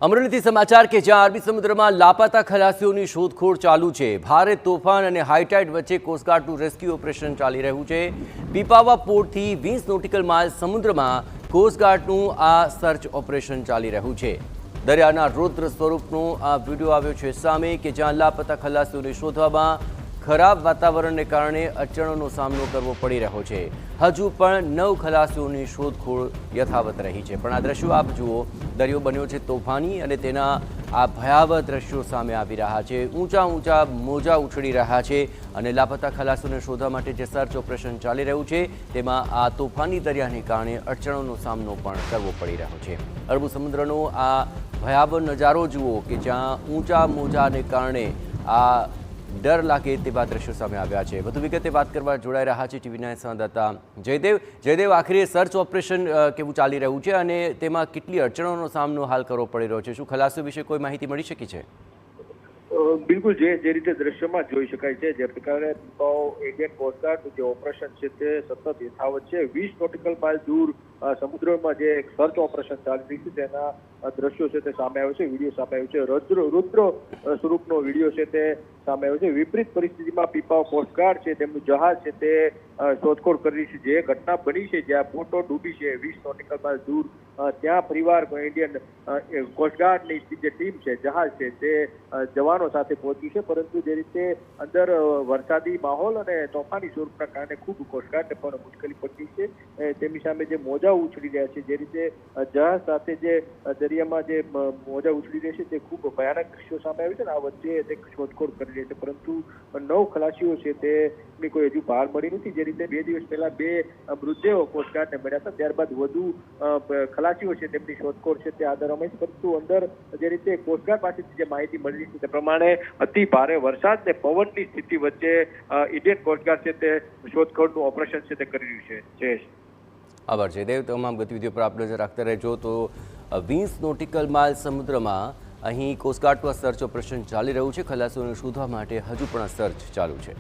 અમરેલીથી સમાચાર કે જ્યાં અરબી સમુદ્રમાં લાપતા ખલાસીઓની શોધખોળ ચાલુ છે। ભારે તોફાન અને હાઈટાઇડ વચ્ચે કોસ્ટગાર્ડનું રેસ્ક્યુ ઓપરેશન ચાલી રહ્યું છે। પીપાવા પોર્ટથી 20 નોટિકલ માઇલ સમુદ્રમાં કોસ્ટગાર્ડનું આ સર્ચ ઓપરેશન ચાલી રહ્યું છે। દરિયાના રૌદ્ર સ્વરૂપનો આ વિડીયો આવ્યો છે સામે કે જ્યાં લાપતા ખલાસીઓને શોધવામાં ખરાબ વાતાવરણને કારણે અડચણોનો સામનો કરવો પડી રહ્યો છે। હજુ પણ 9 ખલાસીઓની શોધખોળ યથાવત રહી છે। પણ આ દ્રશ્યો આપ જુઓ, દરિયો બન્યો છે તોફાની અને તેના આ ભયાવહ દ્રશ્યો સામે આવી રહ્યા છે। ઊંચા ઊંચા મોજા ઉછળી રહ્યા છે અને લાપતા ખલાસીઓને શોધવા માટે જે સર્ચ ઓપરેશન ચાલી રહ્યું છે તેમાં આ તોફાની દરિયાને કારણે અડચણોનો સામનો પણ કરવો પડી રહ્યો છે। અરબી સમુદ્રનો આ ભયાવહ નજારો જુઓ કે જ્યાં ઊંચા મોજાને કારણે આ डर लागे तेवा दृश्यों सामे आव्या छे। વધુ વિગતે વાત કરવા જોડાઈ રહ્યા છે ટીવી9 સંવાદદાતા જયદેવ, આખરે સર્ચ ઓપરેશન કેવું ચાલી રહ્યું છે અને તેમાં કેટલી અડચણોનો સામનો હાલ કરવો પડી રહ્યો છે? શું ખલાસીઓ વિશે કોઈ માહિતી મળી શકી છે? બિલકુલ જે રીતે દ્રશ્યમાં જોઈ શકાય છે, જે પ્રકારે ઇન્ડિયન કોસ્ટગાર્ડ જે ઓપરેશન છે તે સતત યથાવત છે। 20 નોટિકલ માઇલ દૂર સમુદ્રમાં જે એક સર્ચ ઓપરેશન ચાલી રહ્યું છે તેના દ્રશ્યો છે તે સામે આવ્યો છે, વિડીયો સામે આવ્યો છે। રુદ્ર સ્વરૂપનો વિડીયો છે તે સામે આવ્યો છે। વિપરીત પરિસ્થિતિમાં પીપાવ કોસ્ટગાર્ડ છે તેમનું જહાજ છે તે શોધખોળ કરી છે। જે ઘટના બની છે જ્યાં બોટો ડૂબી છે 20 નોટિકલ માઇલ દૂર, ત્યાં પરિવાર ઇન્ડિયન કોસ્ટગાર્ડની જે ટીમ છે, જહાજ છે તે જવાનો સાથે પહોંચ્યું છે। પરંતુ જે રીતે અંદર વરસાદી માહોલ અને તોફાની સ્વરૂપના કારણે ખૂબ કોસ્ટગાર્ડને પણ મુશ્કેલી પડી છે। તેમની સામે જે મોજા ઉછળી રહ્યા છે, જે રીતે જહાજ સાથે જે દરિયામાં જે મોજા ઉછળી રહ્યા છે તે ખૂબ ભયાનક દ્રશ્યો સામે આવ્યું છે અને આ વચ્ચે તે શોધખોળ કરી રહ્યા છે। પરંતુ 9 ખલાસીઓ છે તેની કોઈ હજુ બહાર મળી નથી। જે રીતે 2 દિવસ પહેલા 2 મૃતદેહો કોસ્ટગાર્ડને મળ્યા હતા, ત્યારબાદ વધુ ખલાસીઓ છે તેમની શોધખોળ છે તે હાથ ધરવામાં આવી છે। પરંતુ અંદર જે રીતે કોસ્ટગાર્ડ પાસેથી જે માહિતી મળી છે તે પ્રમાણે અતિ ભારે વરસાદ ને પવનની સ્થિતિ વચ્ચે ઇન્ડિયન કોસ્ટગાર્ડ છે તે શોધખોળનું ઓપરેશન છે તે કરી રહ્યું છે। આભાર જયદેવ, તમામ ગતિવિધિઓ પર આપ નજર રાખતા રહેજો। તો 20 નોટિકલ માઇલ સમુદ્રમાં અહીં કોસ્ટગાર્ડનું સર્ચ ઓપરેશન ચાલી રહ્યું છે। ખલાસીઓને શોધવા માટે હજુ પણ સર્ચ ચાલુ છે।